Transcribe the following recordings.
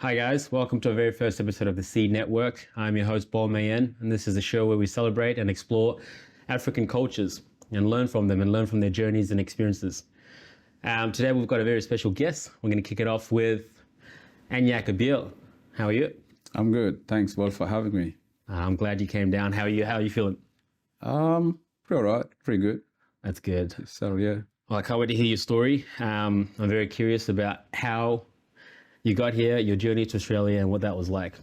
Hi guys, welcome to our very first episode of the Seed Network. I'm your host, Paul Mayen, and this is a show where we celebrate and explore African cultures and learn from them and learn from their journeys and experiences. Today we've got a very special guest. We're going to kick it off with Anyaak Abiel. How are you? I'm good. Thanks, Paul, for having me. I'm glad you came down. How are you? How are you feeling? Pretty all right. Pretty good. That's good. So, yeah. Well, I can't wait to hear your story. I'm very curious about how you got here, your journey to Australia, and what that was like.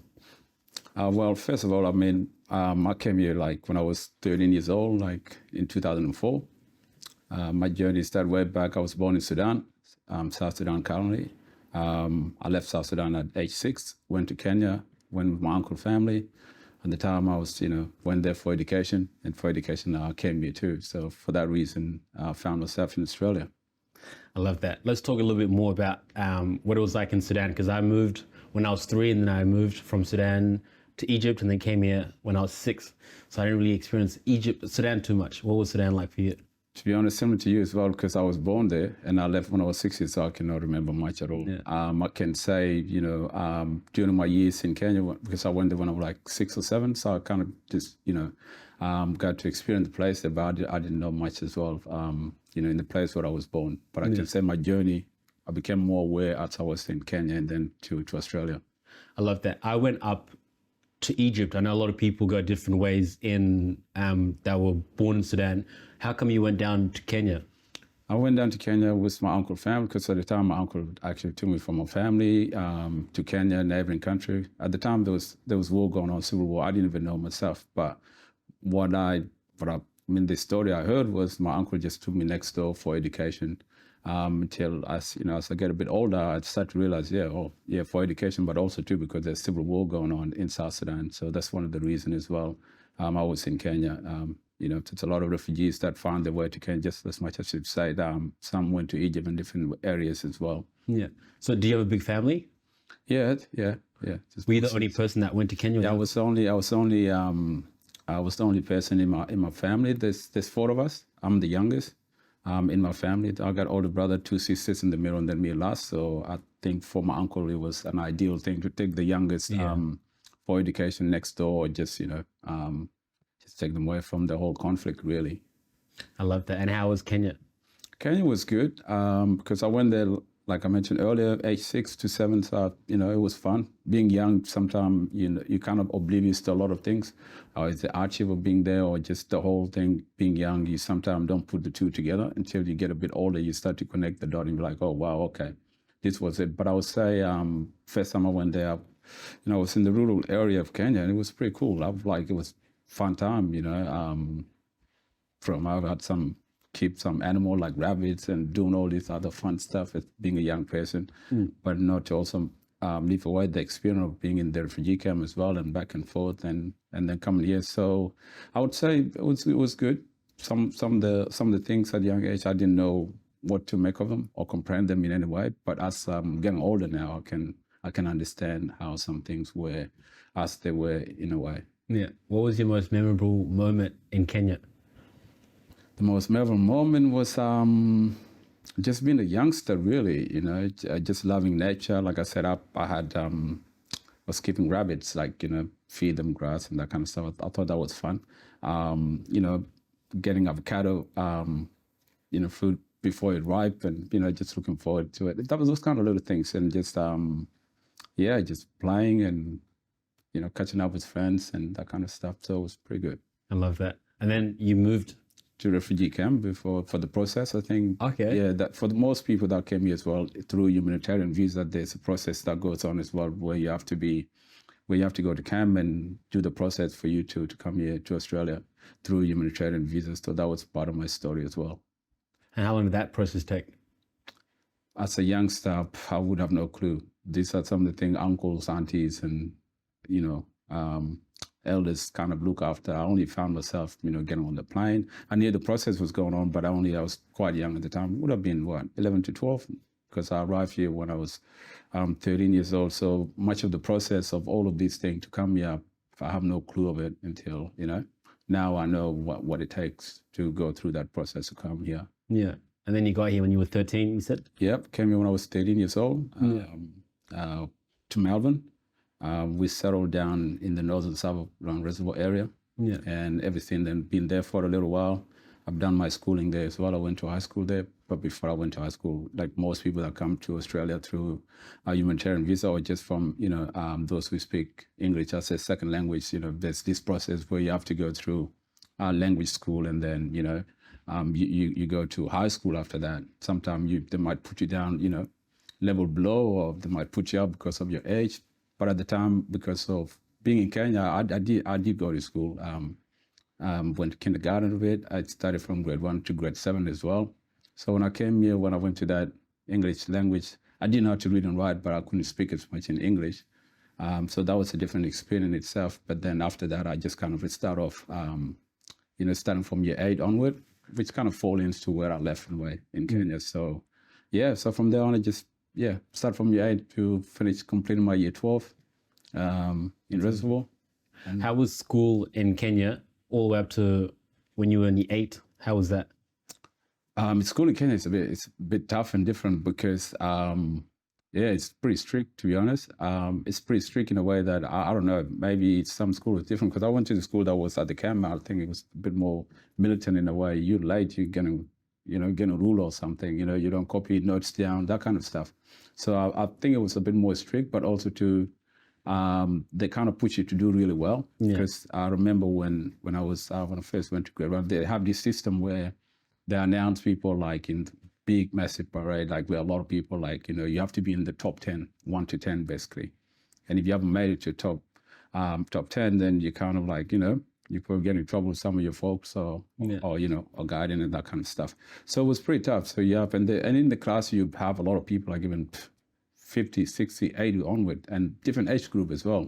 Well, first of all, I came here when I was 13 years old, in 2004. My journey started way back. I was born in Sudan, South Sudan currently. I left South Sudan at age 6, went to Kenya, went with my uncle family. At the time, I was, went there for education, and for education, I came here too. So for that reason, I found myself in Australia. I love that. Let's talk a little bit more about what it was like in Sudan, because I moved when I was 3, and then I moved from Sudan to Egypt, and then came here when I was 6. So I didn't really experience Sudan too much. What was Sudan like for you? To be honest, similar to you as well, because I was born there and I left when I was 6 years, so I cannot remember much at all. Yeah. I can say, during my years in Kenya, because I went there when I was like 6 or 7, so I kind of just, got to experience the place there, but I didn't know much as well, in the place where I was born. But I can say my journey, I became more aware as I was in Kenya and then to Australia. I love that. I went up to Egypt. I know a lot of people go different ways that were born in Sudan. How come you went down to Kenya? I went down to Kenya with my uncle family, because at the time my uncle actually took me from my family to Kenya, neighboring country. At the time there was war going on, civil war. I didn't even know myself, but the story I heard was my uncle just took me next door for education. Until as I get a bit older, I start to realize, for education, but also too because there's civil war going on in South Sudan. So that's one of the reasons as well. I was in Kenya. There's a lot of refugees that found their way to Kenya, just as much as you've said. Some went to Egypt in different areas as well. Yeah. So do you have a big family? Yeah. Were you the only person that went to Kenya? Yeah, I was the only person in my family. There's 4 of us. I'm the youngest. In my family, I got older brother, 2 sisters in the middle, and then me last. So I think for my uncle, it was an ideal thing to take the youngest for education next door, or just take them away from the whole conflict, really. I love that. And how was Kenya? Kenya was good because I went there, like I mentioned earlier, age 6 to 7. So, it was fun. Being young, sometimes, you're kind of oblivious to a lot of things. It's the hardship of being there, or just the whole thing, being young, you sometimes don't put the two together until you get a bit older. You start to connect the dot and be like, oh, wow, okay, this was it. But I would say first time I went there, I was in the rural area of Kenya, and it was pretty cool. It was fun time, I had keep some animal like rabbits and doing all this other fun stuff as being a young person, but not to also leave away the experience of being in the refugee camp as well, and back and forth, and then coming here. So I would say it was good. Some of the things at a young age I didn't know what to make of them or comprehend them in any way. But as I'm getting older now, I can understand how some things were as they were in a way. Yeah. What was your most memorable moment in Kenya? The most memorable moment was just being a youngster, really, just loving nature. Like I said, I was keeping rabbits, feed them grass and that kind of stuff. I thought that was fun. Getting avocado, fruit before it ripe, and, just looking forward to it. That was those kind of little things, and just, just playing and, catching up with friends and that kind of stuff. So it was pretty good. I love that. And then you moved to refugee camp for the process, I think. Okay. Yeah, that for the most people that came here as well through humanitarian visa, there's a process that goes on as well where you have to go to camp and do the process for you to come here to Australia through humanitarian visas. So that was part of my story as well. And how long did that process take? As a youngster, I would have no clue. These are some of the things uncles, aunties, and elders kind of look after. I only found myself, getting on the plane. I knew the process was going on, but I was quite young at the time. It would have been, 11 to 12? Because I arrived here when I was 13 years old. So much of the process of all of these things to come here, I have no clue of it until, now I know what it takes to go through that process to come here. Yeah. And then you got here when you were 13, you said? Yep. Came here when I was 13 years old. to Melbourne. We settled down in the northern suburb around Reservoir area, and everything. Then been there for a little while. I've done my schooling there as well. I went to high school there, but before I went to high school, like most people that come to Australia through a humanitarian visa or just from, those who speak English as a second language, there's this process where you have to go through language school, and then, you go to high school after that. Sometimes they might put you down, level below, or they might put you up because of your age. But at the time, because of being in Kenya, I did go to school. Went to kindergarten a bit. I started from grade 1 to grade 7 as well. So when I came here, when I went to that English language, I didn't know how to read and write, but I couldn't speak as much in English. So that was a different experience in itself. But then after that, I just kind of start off, starting from year 8 onward, which kind of fall into where I left in Kenya. So so from there on, I just, start from year 8 to finish completing my year 12 in Reservoir. How was school in Kenya all the way up to when you were in year 8? How was that? School in Kenya is it's a bit tough and different because, it's pretty strict, to be honest. It's pretty strict in a way that, I don't know, maybe some school is different, because I went to the school that was at the camp. I think it was a bit more militant in a way. You're late, you're going to get a rule or something, you don't copy notes down, that kind of stuff. So I think it was a bit more strict, but also they kind of push you to do really well. Because I remember when I first went to grade 1, they have this system where they announce people like in big, massive parade, like where a lot of people, like, you have to be in the top 10, 1 to 10, basically. And if you haven't made it to top 10, then you kind of like, you probably get in trouble with some of your folks or guiding and that kind of stuff. So it was pretty tough. So and in the class, you have a lot of people, like even 50, 60, 80 onward, and different age group as well.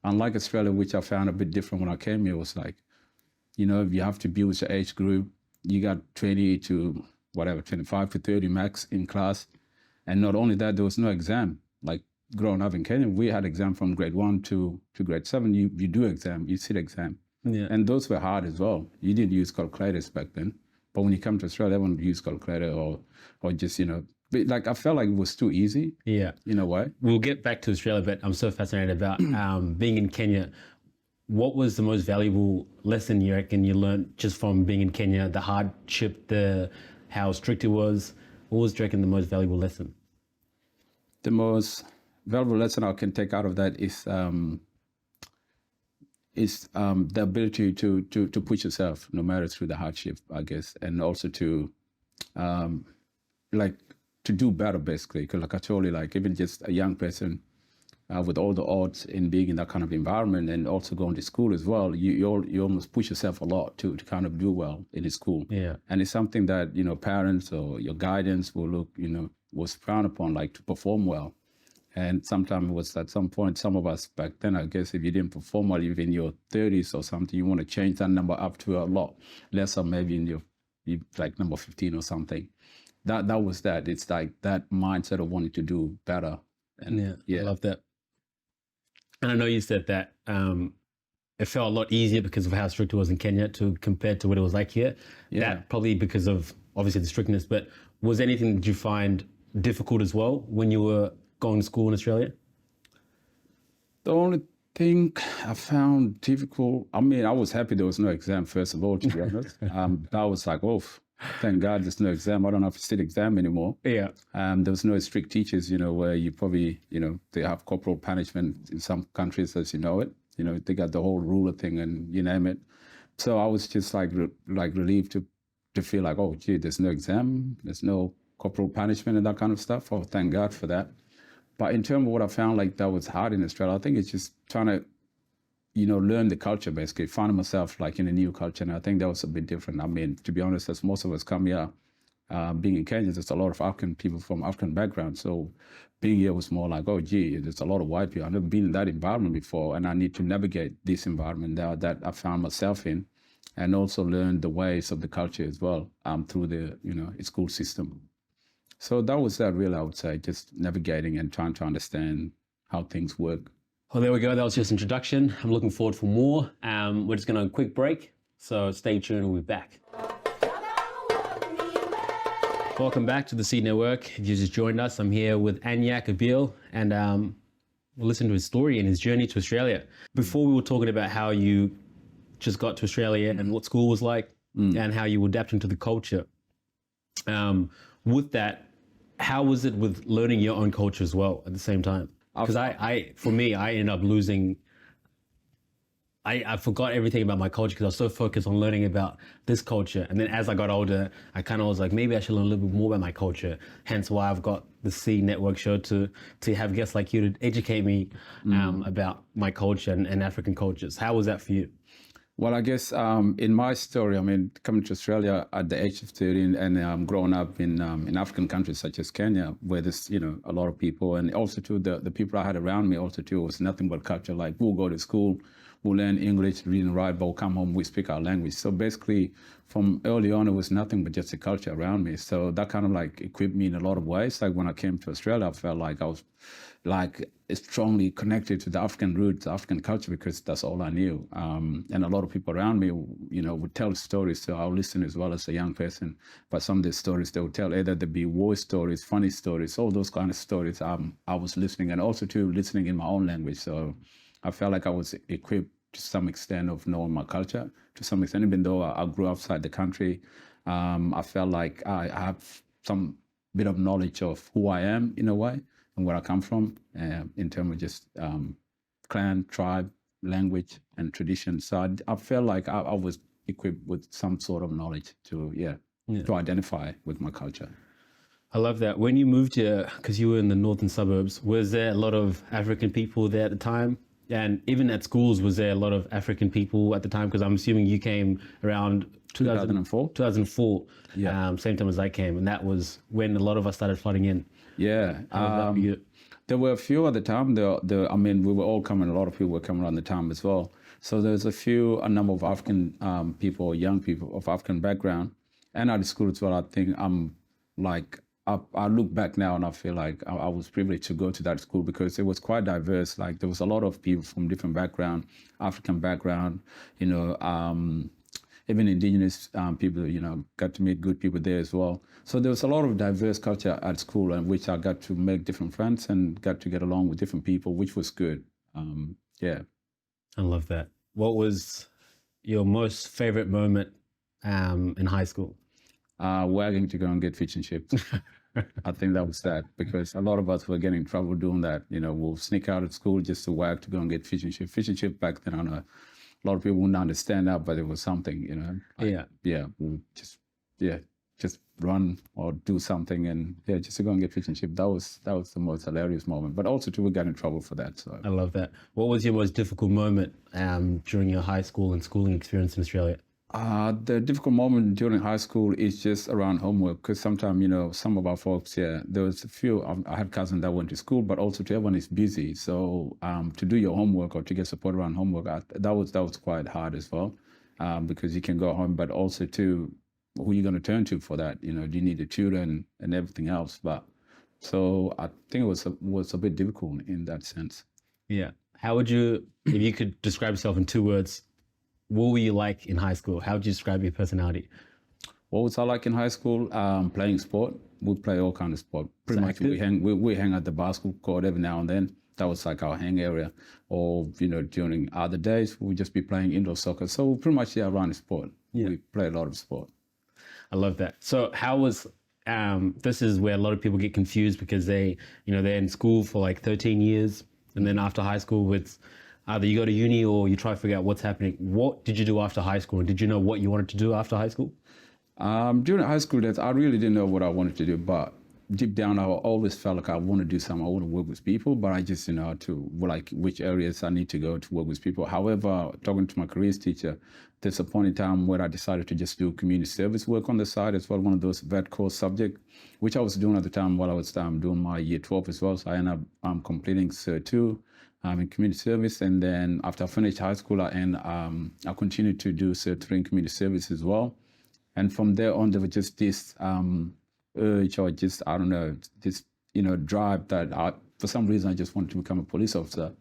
Unlike Australia, which I found a bit different when I came here, was like, if you have to be with your age group, you got 20 to whatever, 25 to 30 max in class. And not only that, there was no exam. Like growing up in Kenya, we had exam from grade 1 to grade 7. You do exam, you sit exam. And those were hard as well. You didn't use calculators back then. But when you come to Australia, everyone used calculator or just, like I felt like it was too easy. In a way. We'll get back to Australia, but I'm so fascinated about being in Kenya. What was the most valuable lesson you reckon you learned just from being in Kenya? The hardship, how strict it was. What was, do you reckon, the most valuable lesson? The most valuable lesson I can take out of that is the ability to push yourself, no matter through the hardship, I guess, and also to do better, basically. Because like I told you, like even just a young person with all the odds in being in that kind of environment and also going to school as well, you almost push yourself a lot to kind of do well in school. And it's something that, parents or your guidance will look, was frowned upon, like to perform well. And sometimes it was at some point, some of us back then, I guess if you didn't perform well, even in your 30s or something, you want to change that number up to a lot lesser, maybe in your like number 15 or something. That was that. It's like that mindset of wanting to do better. And I love that. And I know you said that it felt a lot easier because of how strict it was in Kenya compared to what it was like here. That probably because of obviously the strictness, but was anything that you find difficult as well when you were going to school in Australia? The only thing I found difficult, I mean, I was happy there was no exam, first of all, to be honest. I was like, thank God there's no exam. I don't have to sit exam anymore. There was no strict teachers, where you probably, they have corporal punishment in some countries as you know it. They got the whole ruler thing and you name it. So I was just like relieved to feel like, oh, gee, there's no exam, there's no corporal punishment and that kind of stuff. Oh, thank God for that. But in terms of what I found like that was hard in Australia, I think it's just trying to, learn the culture, basically, find myself like in a new culture. And I think that was a bit different. I mean, to be honest, as most of us come here, being in Kenya, there's a lot of African people from African background. So being here was more like, oh, gee, there's a lot of white people. I've never been in that environment before, and I need to navigate this environment that I found myself in, and also learn the ways of the culture as well through the, school system. So that was that really, I would say, just navigating and trying to understand how things work. Well, there we go. That was just introduction. I'm looking forward for more. We're just going to a quick break. So stay tuned. We'll be back. Welcome back to the Seed Network. If you just joined us, I'm here with Anyaak Abiel. And listen to his story and his journey to Australia. Before we were talking about how you just got to Australia and what school was like and how you were adapting to the culture. With that, how was it with learning your own culture as well at the same time? Because for me, I ended up losing. I forgot everything about my culture because I was so focused on learning about this culture. And then as I got older, I kind of was like, maybe I should learn a little bit more about my culture. Hence why I've got the C Network show to have guests like you to educate me about my culture and African cultures. How was that for you? Well, I guess in my story, I mean, coming to Australia at the age of 13 and growing up in African countries such as Kenya, where there's, a lot of people, and also too, the people I had around me also too was nothing but culture. Like, we'll go to school, we'll learn English, read and write, but we'll come home, we speak our language. So basically, from early on, it was nothing but just the culture around me. So that kind of like equipped me in a lot of ways. Like when I came to Australia, I felt like I was like strongly connected to the African roots, the African culture, because that's all I knew. And a lot of people around me, would tell stories. So I'll listen as well as a young person. But some of the stories they would tell, either they be war stories, funny stories, all those kind of stories. I was listening, and also too listening in my own language. So I felt like I was equipped to some extent of knowing my culture. To some extent, even though I grew outside the country, I felt like I have some bit of knowledge of who I am in a way, and where I come from, in terms of just clan, tribe, language, and tradition. So I felt like I was equipped with some sort of knowledge to identify with my culture. I love that. When you moved here, because you were in the northern suburbs, was there a lot of African people there at the time? And even at schools, was there a lot of African people at the time? Because I'm assuming you came around 2004. 2004, Yeah. Same time as I came. And that was when a lot of us started flooding in. Yeah. There were a few at the time. We were all coming, a lot of people were coming around the time as well. So there's a number of African people, young people of African background. And at the school as well, I think I look back now and I feel like I was privileged to go to that school because it was quite diverse. Like there was a lot of people from different background, African background, even indigenous people, got to meet good people there as well. So there was a lot of diverse culture at school in which I got to make different friends and got to get along with different people, which was good. Yeah. I love that. What was your most favorite moment in high school? Wagging to go and get fish and chips. I think that was that, because a lot of us were getting in trouble doing that. We'll sneak out of school just to wag to go and get fish and chips. Fish and chips back then, I know a lot of people wouldn't understand that, but it was something, we'll just run or do something and just to go and get fish and chips. That was the most hilarious moment. But also too, we got in trouble for that. So I love that. What was your most difficult moment during your high school and schooling experience in Australia? The difficult moment during high school is just around homework, because sometimes, some of our folks, there was a few, I have cousins that went to school, but also to everyone is busy. So to do your homework or to get support around homework, that was quite hard as well, because you can go home, but also to who you're going to turn to for that. Do you need a tutor and everything else? But so I think it was a bit difficult in that sense. Yeah. How would you, if you could describe yourself in 2 words, what were you like in high school? How would you describe your personality? What was I like in high school? Playing sport. We play all kinds of sport. Pretty much we hang at the basketball court every now and then. That was like our hang area. Or, during other days, we'd just be playing indoor soccer. So pretty much, around the sport. Yeah. We play a lot of sport. I love that. So how was, this is where a lot of people get confused because they're in school for like 13 years. And then after high school, it's either you go to uni or you try to figure out what's happening. What did you do after high school? And did you know what you wanted to do after high school? During high school days, I really didn't know what I wanted to do, but deep down, I always felt like I want to do something. I want to work with people, but I just didn't know which areas I need to go to work with people. However, talking to my careers teacher, there's a point in time where I decided to just do community service work on the side as well, one of those vet course subjects, which I was doing at the time while I was doing my year 12 as well. So I ended up completing Cert 2. In community service, and then after I finished high school, I continued to do Cert 3 in community service as well. And from there on, there was just this urge, or just this drive that for some reason I just wanted to become a police officer.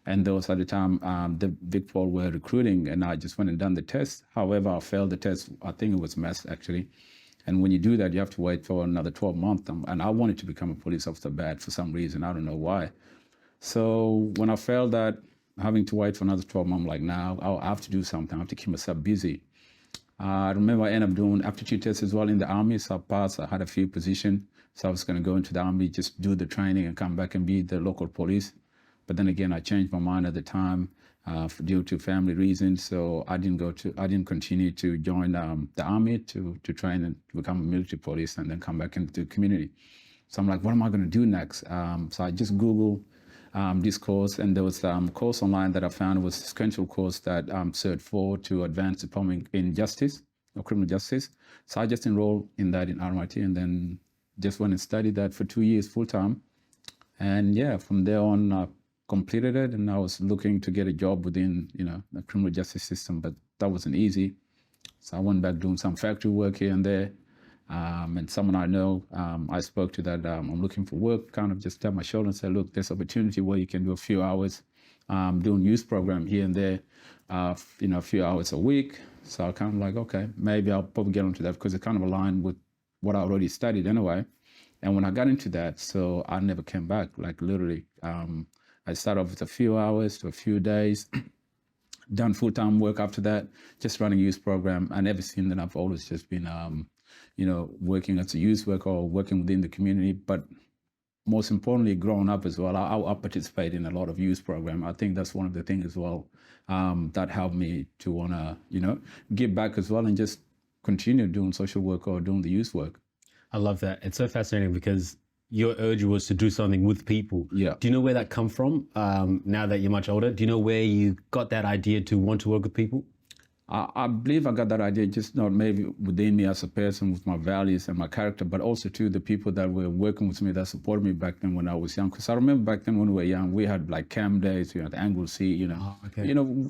And those at the time, the Big Four were recruiting, and I just went and done the test. However, I failed the test. I think it was maths actually. And when you do that, you have to wait for another 12 months. And I wanted to become a police officer bad for some reason. I don't know why. So when I felt that having to wait for another 12 months, I'm like, now I have to do something. I have to keep myself busy. I remember I ended up doing aptitude tests as well in the army. So I passed. I had a few positions. So I was going to go into the army, just do the training and come back and be the local police. But then again, I changed my mind at the time due to family reasons. So I didn't continue to join the army to train and become a military police and then come back into the community. So I'm like, what am I going to do next? So I just Googled this course, and there was a course online that I found was a sequential course that Cert 4 to advance diploma in justice or criminal justice. So I just enrolled in that in RMIT and then just went and studied that for 2 years full time. And yeah, from there on, I completed it, and I was looking to get a job within, the criminal justice system, but that wasn't easy. So I went back doing some factory work here and there. And someone I know, I spoke to that I'm looking for work, kind of just tapped my shoulder and said, look, there's opportunity where you can do a few hours doing youth program here and there, a few hours a week. So I kind of like, okay, maybe I'll probably get onto that because it kind of aligned with what I already studied anyway. And when I got into that, so I never came back, like literally. I started off with a few hours to a few days, done full-time work after that, just running youth program. And ever since then, I've always just been, working as a youth worker or working within the community. But most importantly, growing up as well, I participate in a lot of youth program. I think that's one of the things as well that helped me to want to, give back as well and just continue doing social work or doing the youth work. I love that. It's so fascinating because your urge was to do something with people. Yeah. Do you know where that come from now that you're much older? Do you know where you got that idea to want to work with people? I believe I got that idea just not maybe within me as a person with my values and my character, but also to the people that were working with me that supported me back then when I was young. Because I remember back then when we were young, we had like camp days, the Anglesey,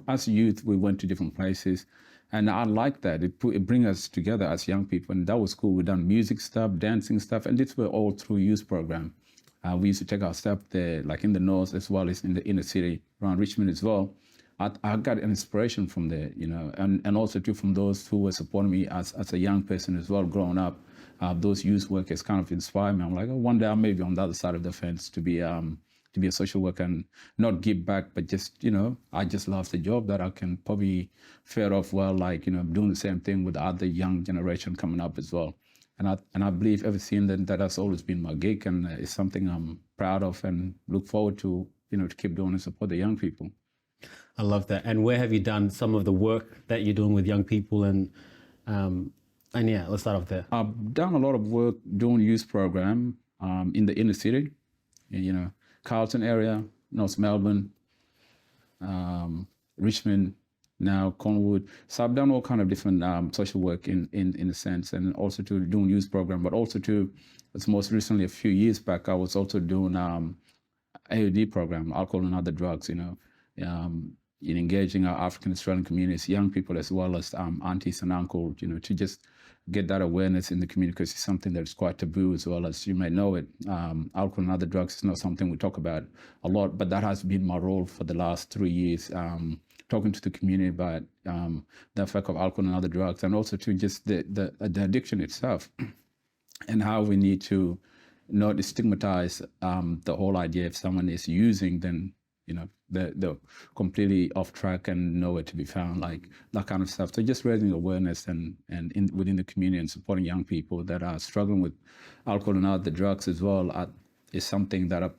as a youth, we went to different places. And I liked that. It bring us together as young people. And that was cool. We done music stuff, dancing stuff. And this were all through youth program. We used to take our stuff there, like in the north as well as in the inner city, around Richmond as well. I got an inspiration from there, and also too from those who were supporting me as a young person as well, growing up. Those youth workers kind of inspired me. I'm like, one day I may be on the other side of the fence to be a social worker and not give back, but just, I just love the job that I can probably fare off well, like, doing the same thing with the other young generation coming up as well. And I believe ever since then that has always been my gig, and it's something I'm proud of and look forward to, to keep doing and support the young people. I love that. And where have you done some of the work that you're doing with young people? And yeah, let's start off there. I've done a lot of work doing youth program in the inner city, Carlton area, North Melbourne, Richmond, now Cornwall. So I've done all kind of different social work in a sense, and also to doing youth program, but also to, as most recently a few years back, I was also doing AOD program, alcohol and other drugs, in engaging our African Australian communities, young people as well as aunties and uncles, to just get that awareness in the community, because it's something that's quite taboo as well as you may know it. Alcohol and other drugs is not something we talk about a lot, but that has been my role for the last 3 years, talking to the community about the effect of alcohol and other drugs, and also to just the addiction itself and how we need to not stigmatize the whole idea if someone is using, then they're completely off track and nowhere to be found, like that kind of stuff. So just raising awareness and within the community and supporting young people that are struggling with alcohol and other drugs as well is something that I've,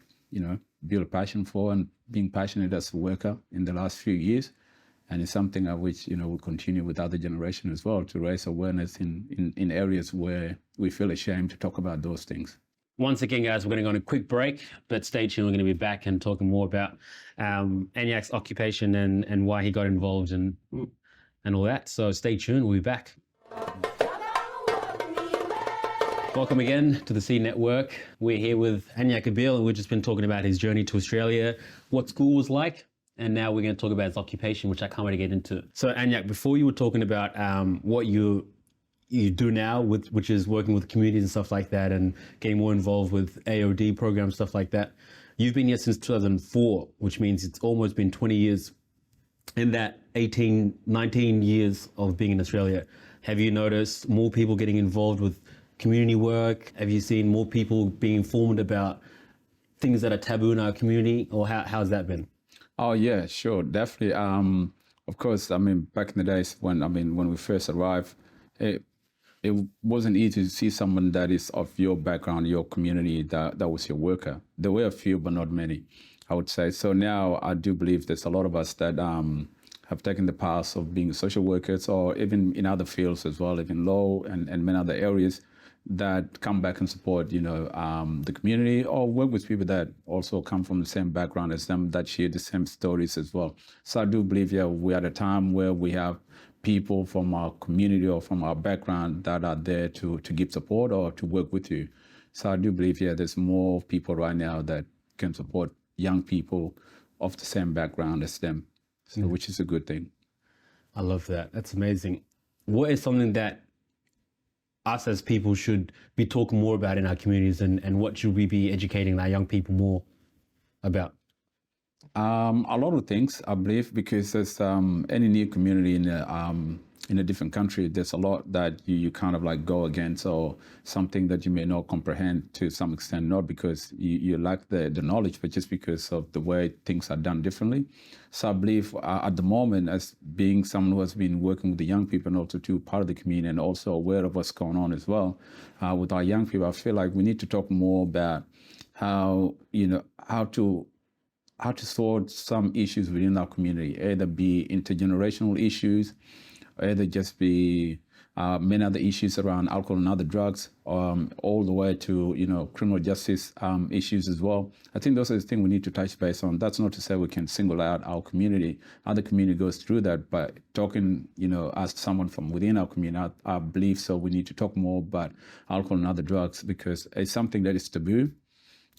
built a passion for, and being passionate as a worker in the last few years. And it's something I wish, we'll continue with other generation as well, to raise awareness in areas where we feel ashamed to talk about those things. Once again, guys, we're going to go on a quick break, but stay tuned. We're going to be back and talking more about Anyaak's occupation and why he got involved and all that. So stay tuned. We'll be back. Welcome again to the C Network. We're here with Anyaak Abiel, and we've just been talking about his journey to Australia, what school was like, and now we're going to talk about his occupation, which I can't wait to get into. So Anyaak, before you were talking about what you do now, which is working with communities and stuff like that, and getting more involved with AOD programs, stuff like that. You've been here since 2004, which means it's almost been 20 years. In that 19 years of being in Australia, have you noticed more people getting involved with community work? Have you seen more people being informed about things that are taboo in our community, or how's that been? Oh yeah, sure, definitely. Of course, I mean, back in the days when we first arrived, it it wasn't easy to see someone that is of your background, your community, that was your worker. There were a few, but not many, I would say. So now I do believe there's a lot of us that have taken the path of being social workers, or even in other fields as well, even law and many other areas, that come back and support, the community, or work with people that also come from the same background as them, that share the same stories as well. So I do believe, yeah, we're at a time where we have people from our community or from our background that are there to give support or to work with you. So I do believe, yeah, there's more people right now that can support young people of the same background as them, so which is a good thing. I love that. That's amazing. What is something that us as people should be talking more about in our communities, and what should we be educating our young people more about? A lot of things, I believe, because there's any new community in a different country, there's a lot that you kind of like go against, or something that you may not comprehend to some extent, not because you lack the knowledge, but just because of the way things are done differently. So I believe at the moment, as being someone who has been working with the young people and also too part of the community and also aware of what's going on as well with our young people, I feel like we need to talk more about how to sort some issues within our community, either be intergenerational issues, or either just be many other issues around alcohol and other drugs, all the way to criminal justice issues as well. I think those are the things we need to touch base on. That's not to say we can single out our community. Other community goes through that, but talking, as someone from within our community, I believe so. We need to talk more about alcohol and other drugs, because it's something that is taboo.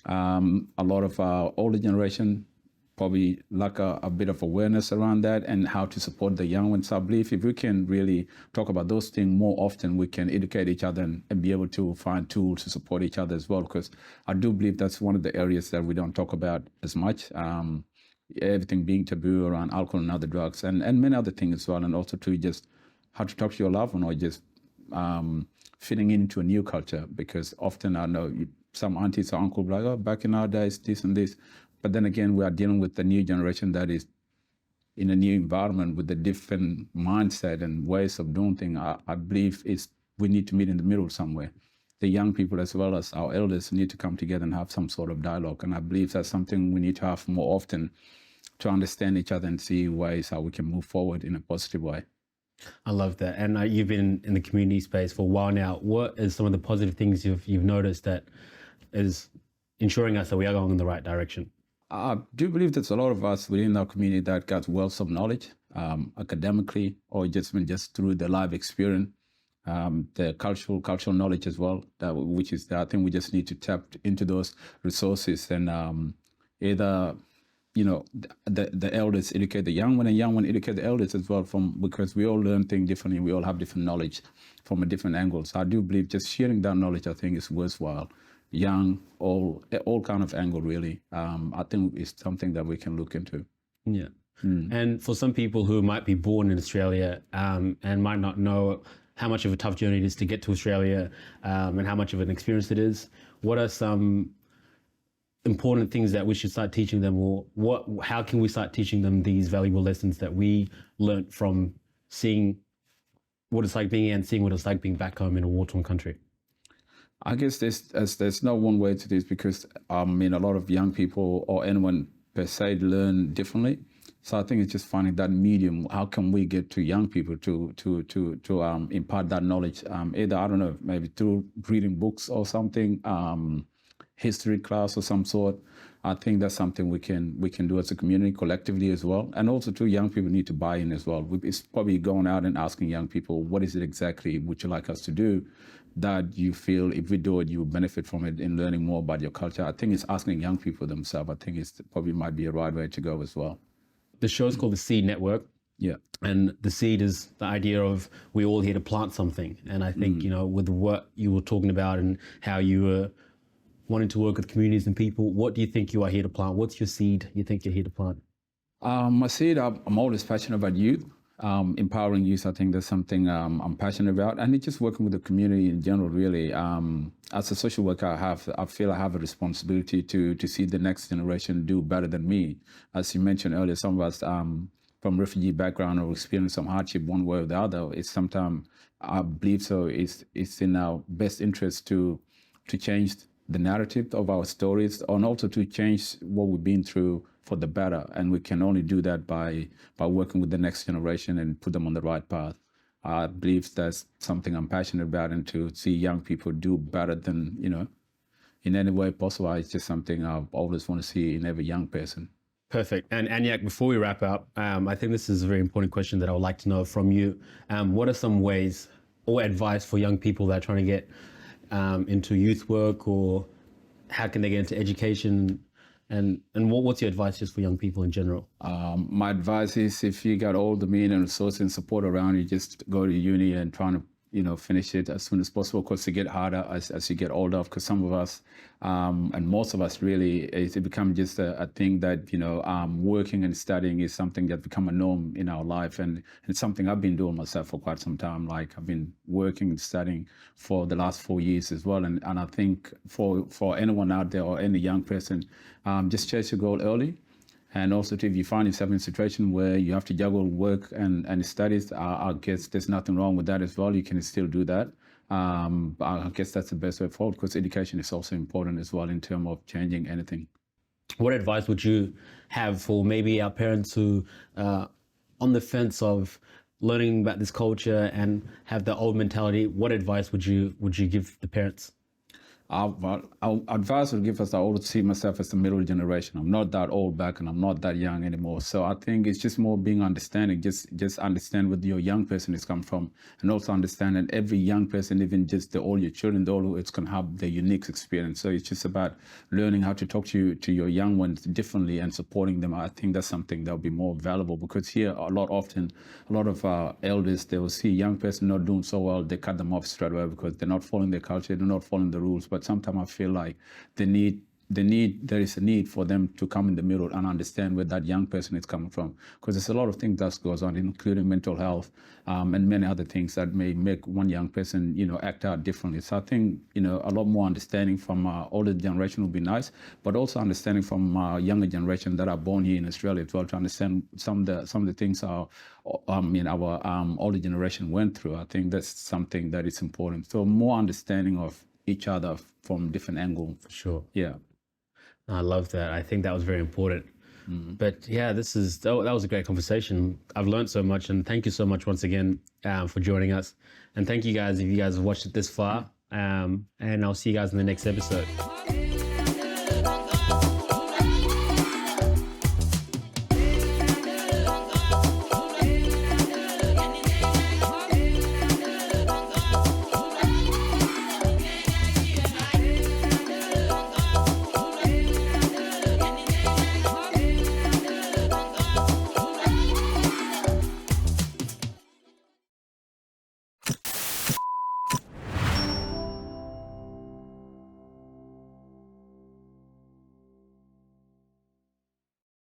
A lot of our older generation probably lack a bit of awareness around that and how to support the young ones. I believe if we can really talk about those things more often, we can educate each other and be able to find tools to support each other as well, because I do believe that's one of the areas that we don't talk about as much. Everything being taboo around alcohol and other drugs, and many other things as well, and also to just how to talk to your loved one, or just fitting into a new culture, because often I know some aunties or uncles like, oh, back in our days, this and this. But then again, we are dealing with the new generation that is in a new environment with a different mindset and ways of doing things. I believe we need to meet in the middle somewhere. The young people as well as our elders need to come together and have some sort of dialogue. And I believe that's something we need to have more often, to understand each other and see ways how we can move forward in a positive way. I love that. And you've been in the community space for a while now. What is some of the positive things you've noticed that is ensuring us that we are going in the right direction? I do believe there's a lot of us within our community that got wealth of knowledge, academically, or just through the life experience, the cultural knowledge as well. I think we just need to tap into those resources, and either the elders educate the young one, and young one educate the elders as well, because we all learn things differently. We all have different knowledge from a different angle. So I do believe just sharing that knowledge, I think, is worthwhile. Young, all kind of angle, really. I think it's something that we can look into. Yeah. And for some people who might be born in Australia and might not know how much of a tough journey it is to get to Australia, and how much of an experience it is, what are some important things that we should start teaching them, or how can we start teaching them these valuable lessons that we learnt from seeing what it's like being here and seeing what it's like being back home in a war-torn country? I guess there's no one way to this, because a lot of young people or anyone per se learn differently. So I think it's just finding that medium. How can we get to young people to impart that knowledge? Either, I don't know, maybe through reading books or something, history class or some sort. I think that's something we can do as a community collectively as well. And also too, young people need to buy in as well. It's probably going out and asking young people, what is it exactly would you like us to do that you feel if we do it, you will benefit from it in learning more about your culture. I think it's asking young people themselves. I think it's probably might be a right way to go as well. The show is called The Seed Network. Yeah. And the seed is the idea of we're all here to plant something. And I think, with what you were talking about and how you were wanting to work with communities and people, what do you think you are here to plant? What's your seed you think you're here to plant? My seed, I'm always passionate about youth. empowering youth, I think that's something I'm passionate about, and it's just working with the community in general. Really, as a social worker, I feel I have a responsibility to see the next generation do better than me. As you mentioned earlier, some of us from refugee background or experience some hardship one way or the other. It's sometimes I believe so. It's in our best interest to change the narrative of our stories, and also to change what we've been through for the better. And we can only do that by working with the next generation and put them on the right path. I believe that's something I'm passionate about, and to see young people do better than, in any way possible. It's just something I always want to see in every young person. Perfect. And Anyaak, before we wrap up, I think this is a very important question that I would like to know from you. What are some ways or advice for young people that are trying to get into youth work, or how can they get into education? And what's your advice just for young people in general? My advice is, if you got all the means and resources and support around you, just go to uni and try to finish it as soon as possible. Of course, it get harder as you get older, because some of us and most of us really, it becomes just a thing that working and studying is something that become a norm in our life, and it's something I've been doing myself for quite some time. Like, I've been working and studying for the last 4 years as well, and I think for anyone out there or any young person, just chase your goal early. And also, if you find yourself in a situation where you have to juggle work and studies, I guess there's nothing wrong with that as well. You can still do that. I guess that's the best way forward, because education is also important as well in terms of changing anything. What advice would you have for maybe our parents who are on the fence of learning about this culture and have the old mentality? What advice would you give the parents? Our advice would give us, I always see myself as the middle generation. I'm not that old back, and I'm not that young anymore. So I think it's just more being understanding, just understand where your young person is come from, and also understand that every young person, even just all your children, it's going to have their unique experience. So it's just about learning how to talk to your young ones differently and supporting them. I think that's something that will be more valuable, because here a lot of elders, they will see a young person not doing so well, they cut them off straight away because they're not following their culture, they're not following the rules. But sometimes I feel like there is a need for them to come in the middle and understand where that young person is coming from, because there's a lot of things that goes on, including mental health and many other things that may make one young person act out differently. So I think a lot more understanding from older generation would be nice, but also understanding from younger generation that are born here in Australia as well, to understand some of the things our older generation went through. I think that's something that is important. So more understanding of each other from different angles. For sure. Yeah. I love that. I think that was very important. But yeah, that was a great conversation. I've learned so much, and thank you so much once again for joining us. And thank you guys if you guys have watched it this far. And I'll see you guys in the next episode.